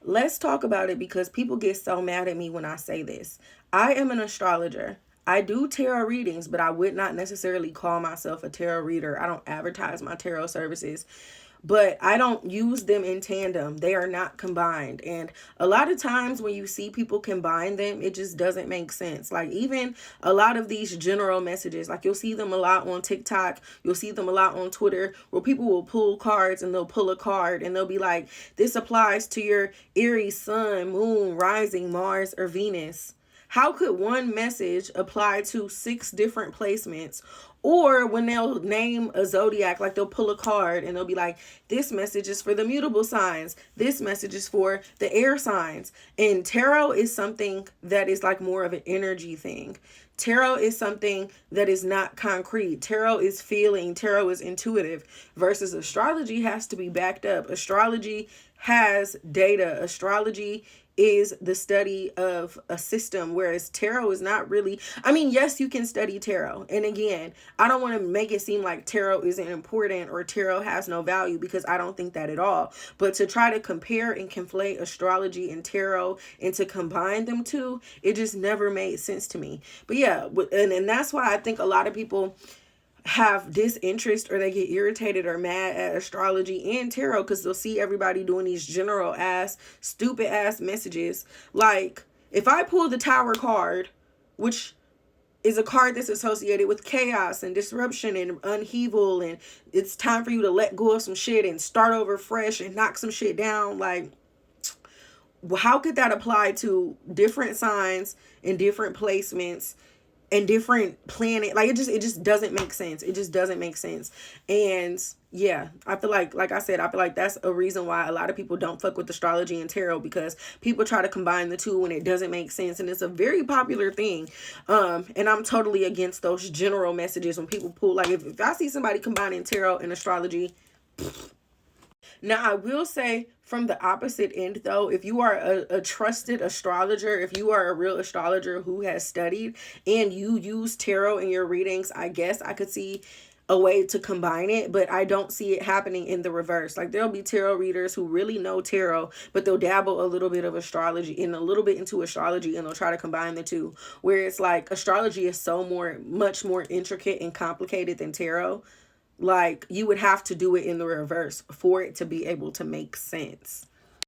Let's talk about it because people get so mad at me when I say this. I am an astrologer. I do tarot readings, but I would not necessarily call myself a tarot reader. I don't advertise my tarot services, but I don't use them in tandem. They are not combined. And a lot of times when you see people combine them, it just doesn't make sense. Like even a lot of these general messages, like you'll see them a lot on TikTok, you'll see them a lot on Twitter, where people will pull cards and they'll pull a card and they'll be like, this applies to your Aries, Sun, Moon, Rising, Mars, or Venus. How could one message apply to 6 different placements? Or when they'll name a zodiac, like they'll pull a card and they'll be like, this message is for the mutable signs. This message is for the air signs. And tarot is something that is like more of an energy thing. Tarot is something that is not concrete. Tarot is feeling. Tarot is intuitive versus astrology has to be backed up. Astrology has data. Astrology is the study of a system, whereas tarot is not really. I mean, yes, you can study tarot. And again, I don't want to make it seem like tarot isn't important or tarot has no value, because I don't think that at all. But to try to compare and conflate astrology and tarot and to combine them two, it just never made sense to me. But yeah, and that's why I think a lot of people have disinterest or they get irritated or mad at astrology and tarot, because they'll see everybody doing these general ass stupid ass messages. Like if I pull the Tower card, which is a card that's associated with chaos and disruption and upheaval, and it's time for you to let go of some shit and start over fresh and knock some shit down, like how could that apply to different signs and different placements and different planet? Like it just doesn't make sense. It just doesn't make sense. And yeah, I feel like I said, I feel like that's a reason why a lot of people don't fuck with astrology and tarot, because people try to combine the two when it doesn't make sense. And it's a very popular thing. And I'm totally against those general messages when people pull, like if I see somebody combining tarot and astrology. Now, I will say from the opposite end, though, if you are a trusted astrologer, if you are a real astrologer who has studied and you use tarot in your readings, I guess I could see a way to combine it, but I don't see it happening in the reverse. Like there'll be tarot readers who really know tarot, but they'll dabble a little bit of astrology and a little bit into astrology, and they'll try to combine the two. Where it's like astrology is so much more intricate and complicated than tarot. Like you would have to do it in the reverse for it to be able to make sense.